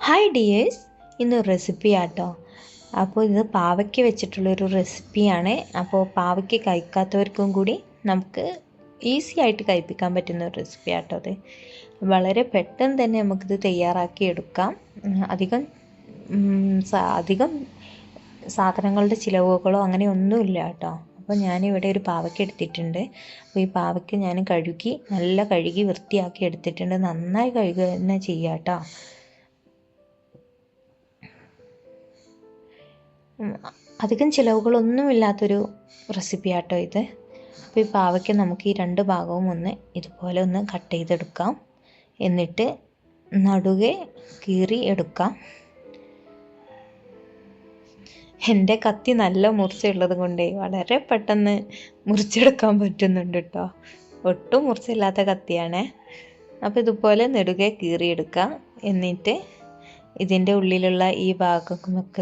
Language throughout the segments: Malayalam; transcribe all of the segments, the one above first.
ഹായ് ഡിയേഴ്സ്, ഇന്ന് റെസിപ്പി ആട്ടോ. അപ്പോൾ ഇത് പാവയ്ക്ക് വെച്ചിട്ടുള്ളൊരു റെസിപ്പിയാണ്. അപ്പോൾ പാവയ്ക്ക് കഴിക്കാത്തവർക്കും കൂടി നമുക്ക് ഈസി ആയിട്ട് കഴിപ്പിക്കാൻ പറ്റുന്ന ഒരു റെസിപ്പി ആട്ടോ. അത് വളരെ പെട്ടെന്ന് തന്നെ നമുക്കിത് തയ്യാറാക്കി എടുക്കാം. അധികം സാധനങ്ങളുടെ ചിലവുകളോ അങ്ങനെ ഒന്നുമില്ല കേട്ടോ. അപ്പോൾ ഞാനിവിടെ ഒരു പാവയ്ക്ക് എടുത്തിട്ടുണ്ട്. അപ്പോൾ ഈ പാവയ്ക്ക് ഞാൻ നല്ല കഴുകി വൃത്തിയാക്കി എടുത്തിട്ടുണ്ട്. നന്നായി കഴുകുക തന്നെ ചെയ്യാം കേട്ടോ. അധികം ചിലവുകളൊന്നുമില്ലാത്തൊരു റെസിപ്പി ആട്ടോ ഇത്. അപ്പോൾ ഈ പാവയ്ക്ക് നമുക്ക് ഈ രണ്ട് ഭാഗവും ഇതുപോലെ ഒന്ന് കട്ട് ചെയ്തെടുക്കാം. എന്നിട്ട് നടുകെ കീറി എടുക്കാം. എൻ്റെ കത്തി നല്ല മുറിച്ചുള്ളത് കൊണ്ടേ വളരെ പെട്ടെന്ന് മുറിച്ചെടുക്കാൻ പറ്റുന്നുണ്ട് കേട്ടോ. ഒട്ടും മുറിച്ചില്ലാത്ത കത്തിയാണ്. അപ്പോൾ ഇതുപോലെ നെടുകെ കീറിയെടുക്കാം. എന്നിട്ട് ഇതിൻ്റെ ഉള്ളിലുള്ള ഈ ഭാഗമൊക്കെ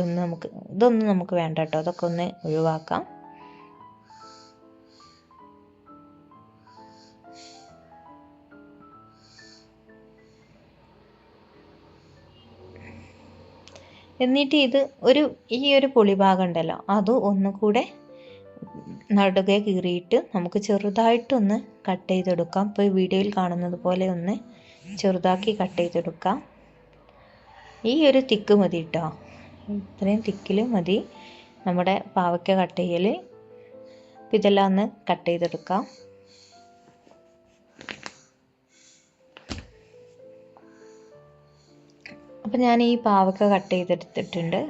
ഇതൊന്നും നമുക്ക് വേണ്ട കേട്ടോ. അതൊക്കെ ഒന്ന് ഒഴിവാക്കാം. എന്നിട്ട് ഈ ഒരു പുളിഭാഗം ഉണ്ടല്ലോ, അത് ഒന്നുകൂടെ നടുകെ കീറിയിട്ട് നമുക്ക് ചെറുതായിട്ടൊന്ന് കട്ട് ചെയ്തെടുക്കാം. ഇപ്പോൾ ഈ വീഡിയോയിൽ കാണുന്നത് പോലെ ഒന്ന് ചെറുതാക്കി കട്ട് ചെയ്തെടുക്കാം. ഈ ഒരു തിക്ക് മതി കേട്ടോ. ഇത്രയും തിക്കിൽ മതി നമ്മുടെ പാവയ്ക്ക കട്ട് ചെയ്യൽ. ഇതെല്ലാം ഒന്ന് കട്ട് ചെയ്തെടുക്കാം. അപ്പം ഞാൻ ഈ പാവയ്ക്ക കട്ട് ചെയ്തെടുത്തിട്ടുണ്ട്.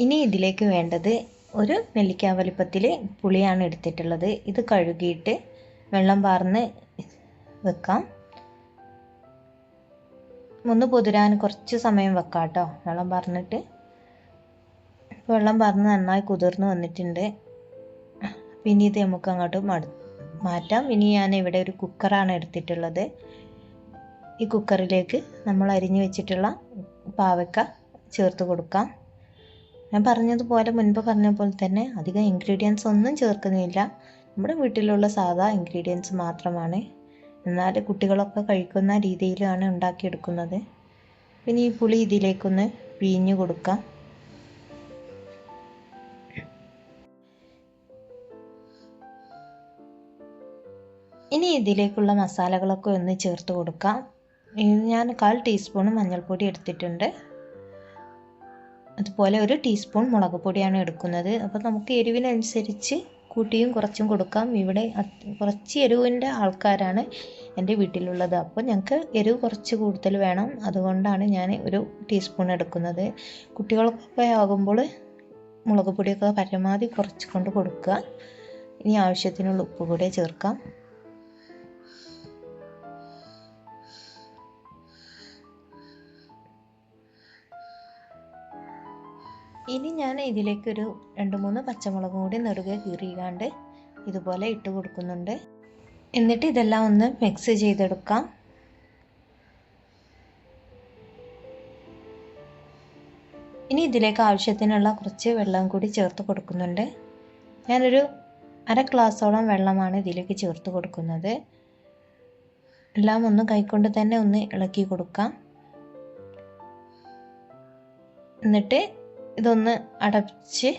ഇനി ഇതിലേക്ക് വേണ്ടത് ഒരു നെല്ലിക്ക വലിപ്പത്തിൽ പുളിയാണ് എടുത്തിട്ടുള്ളത്. ഇത് കഴുകിയിട്ട് വെള്ളം പാർന്ന് വെക്കാം. ഒന്ന് പൊതിരാൻ കുറച്ച് സമയം വെക്കാം കേട്ടോ. വെള്ളം പറഞ്ഞിട്ട് വെള്ളം പറഞ്ഞ് നന്നായി കുതിർന്ന് വന്നിട്ടുണ്ട്. പിന്നെ ഇത് നമുക്ക് അങ്ങോട്ട് മാറ്റാം. ഇനി ഞാൻ ഇവിടെ ഒരു കുക്കറാണ് എടുത്തിട്ടുള്ളത്. ഈ കുക്കറിലേക്ക് നമ്മൾ അരിഞ്ഞു വെച്ചിട്ടുള്ള പാവയ്ക്ക ചേർത്ത് കൊടുക്കാം. ഞാൻ മുൻപ് പറഞ്ഞ പോലെ തന്നെ അധികം ഇൻഗ്രീഡിയൻസ് ഒന്നും ചേർക്കുന്നില്ല. നമ്മുടെ വീട്ടിലുള്ള സാധാ ഇൻഗ്രീഡിയൻസ് മാത്രമാണ്. എന്നാൽ കുട്ടികളൊക്കെ കഴിക്കുന്ന രീതിയിലാണ് ഉണ്ടാക്കിയെടുക്കുന്നത്. പിന്നെ ഈ പുളി ഇതിലേക്കൊന്ന് പിഴിഞ്ഞു കൊടുക്കാം. ഇനി ഇതിലേക്കുള്ള മസാലകളൊക്കെ ഒന്ന് ചേർത്ത് കൊടുക്കാം. ഞാൻ 1/4 ടീസ്പൂൺ മഞ്ഞൾപ്പൊടി എടുത്തിട്ടുണ്ട്. അതുപോലെ 1 ടീസ്പൂൺ മുളക് പൊടിയാണ് എടുക്കുന്നത്. അപ്പോൾ നമുക്ക് എരിവിനനുസരിച്ച് കൂട്ടിയും കുറച്ചും കൊടുക്കാം. ഇവിടെ കുറച്ച് എരിവിൻ്റെ ആൾക്കാരാണ് എൻ്റെ വീട്ടിലുള്ളത്. അപ്പോൾ ഞങ്ങൾക്ക് എരിവ് കുറച്ച് കൂടുതൽ വേണം. അതുകൊണ്ടാണ് ഞാൻ 1 ടീസ്പൂൺ എടുക്കുന്നത്. കുട്ടികൾക്കൊക്കെ ആകുമ്പോൾ മുളക് പൊടിയൊക്കെ പരമാവധി കുറച്ച് കൊണ്ട് കൊടുക്കുക. ഇനി ആവശ്യത്തിനുള്ള ഉപ്പ് കൂടെ ചേർക്കാം. ഇനി ഞാൻ ഇതിലേക്ക് 2-3 പച്ചമുളകും കൂടി നെടുകെ കീറിയാണ്ട് ഇതുപോലെ ഇട്ട് കൊടുക്കുന്നുണ്ട്. എന്നിട്ട് ഇതെല്ലാം ഒന്ന് മിക്സ് ചെയ്തെടുക്കാം. ഇനി ഇതിലേക്ക് ആവശ്യത്തിനുള്ള കുറച്ച് വെള്ളം കൂടി ചേർത്ത് കൊടുക്കുന്നുണ്ട്. ഞാനൊരു 1/2 ഗ്ലാസോളം വെള്ളമാണ് ഇതിലേക്ക് ചേർത്ത് കൊടുക്കുന്നത്. എല്ലാം ഒന്ന് കൈകൊണ്ട് തന്നെ ഒന്ന് ഇളക്കി കൊടുക്കാം. എന്നിട്ട് ഇതൊന്ന് അടച്ച്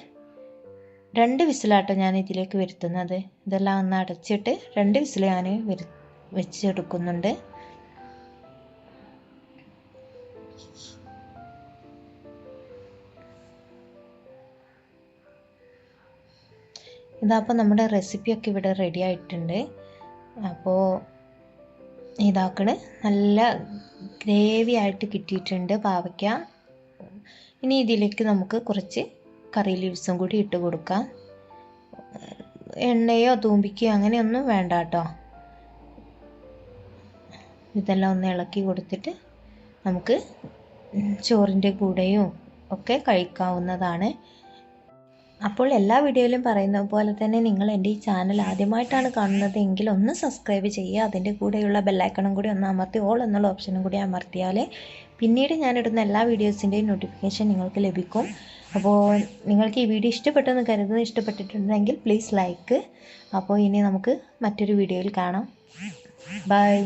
2 വിസിലാട്ടോ ഞാൻ ഇതിലേക്ക് വരുത്തുന്നത്. ഇതെല്ലാം ഒന്ന് അടച്ചിട്ട് 2 വിസിൽ ഞാൻ വെച്ചെടുക്കുന്നുണ്ട്. ഇതാപ്പോൾ നമ്മുടെ റെസിപ്പിയൊക്കെ ഇവിടെ റെഡി ആയിട്ടുണ്ട്. അപ്പോൾ നല്ല ഗ്രേവി ആയിട്ട് കിട്ടിയിട്ടുണ്ട് പാവയ്ക്ക. ഇനി ഇതിലേക്ക് നമുക്ക് കുറച്ച് കറി ലീവ്സും കൂടി ഇട്ട് കൊടുക്കാം. എണ്ണയോ തൂമ്പിക്കയോ അങ്ങനെയൊന്നും വേണ്ട കേട്ടോ. ഇതെല്ലാം ഒന്ന് ഇളക്കി കൊടുത്തിട്ട് നമുക്ക് ചോറിൻ്റെ കൂടെയും ഒക്കെ കഴിക്കാവുന്നതാണ്. അപ്പോൾ എല്ലാ വീഡിയോയിലും പറയുന്ന പോലെ തന്നെ നിങ്ങൾ എൻ്റെ ഈ ചാനൽ ആദ്യമായിട്ടാണ് കാണുന്നത് എങ്കിൽ ഒന്ന് സബ്സ്ക്രൈബ് ചെയ്യുക. അതിൻ്റെ കൂടെയുള്ള ബെല്ലൈക്കണും കൂടി ഒന്ന് അമർത്തി ഓൾ എന്നുള്ള ഓപ്ഷനും കൂടി അമർത്തിയാൽ പിന്നീട് ഞാനിടുന്ന എല്ലാ വീഡിയോസിൻ്റെയും നോട്ടിഫിക്കേഷൻ നിങ്ങൾക്ക് ലഭിക്കും. അപ്പോൾ നിങ്ങൾക്ക് ഈ വീഡിയോ ഇഷ്ടപ്പെട്ടെന്ന് കരുതുന്നത്, ഇഷ്ടപ്പെട്ടിട്ടുണ്ടെങ്കിൽ പ്ലീസ് ലൈക്ക്. അപ്പോൾ ഇനി നമുക്ക് മറ്റൊരു വീഡിയോയിൽ കാണാം. ബൈ.